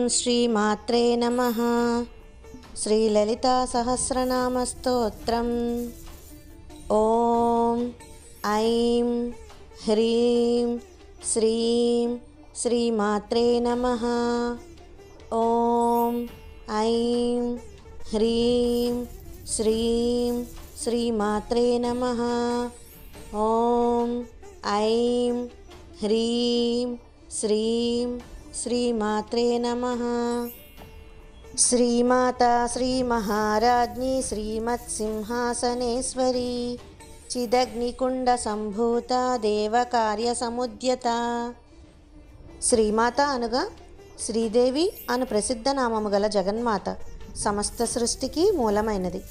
శ్రీమాత్రే నమః. శ్రీలలితా సహస్రనామస్తోత్రం. ఓం ఐం హ్రీం శ్రీం శ్రీమాత్రే నమః. ఓం ఐం హ్రీం శ్రీం శ్రీమాత్రే నమః. ఓం ఐం హ్రీం శ్రీం శ్రీమాత్రే నమః. శ్రీమాతా శ్రీమహారాజ్ఞి శ్రీమత్సింహాసనేశ్వరీ చిదగ్నికుండ సంభూత దేవకార్యసముద్యత. శ్రీమాత అనగా శ్రీదేవి అను ప్రసిద్ధ నామము గల జగన్మాత, సమస్త సృష్టికి మూలమైనది.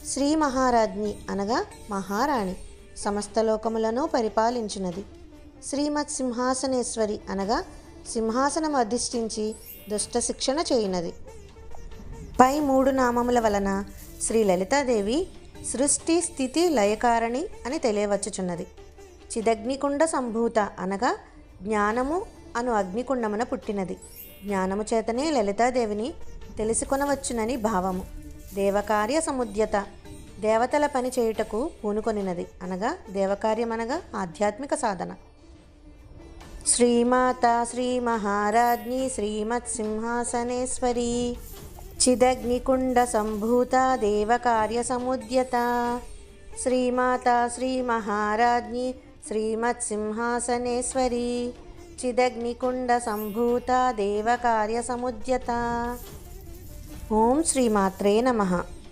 శ్రీ మహారాజ్ఞి అనగా మహారాణి, సమస్త లోకములను పరిపాలించినది. శ్రీమత్ సింహాసనేశ్వరి అనగా సింహాసనం అధిష్ఠించి దుష్ట శిక్షణ చేయునది. పై మూడు నామముల వలన శ్రీ లలితాదేవి సృష్టి స్థితి లయకారణి అని తెలియవచ్చుచున్నది. చిదగ్నికుండ సంభూత అనగా జ్ఞానము అను అగ్నికుండమున పుట్టినది. జ్ఞానము చేతనే లలితాదేవిని తెలుసుకొనవచ్చునని భావము. దేవకార్య సముద్యత దేవతల పని చేయుటకు పూనుకొనినది అనగా దేవకార్యమనగా ఆధ్యాత్మిక సాధన. శ్రీమాతా శ్రీ మహారాజ్ఞి శ్రీమత్సింహాసనేశ్వరీ చిదగ్నికుండ సంభూత దేవకార్యసముద్యత. శ్రీమాతా శ్రీ మహారాజ్ఞి శ్రీమత్సింహాసనేశ్వరీ చిదగ్నికుండ సంభూత దేవకార్యసముద్యత. ఓం శ్రీమాత్రే నమః.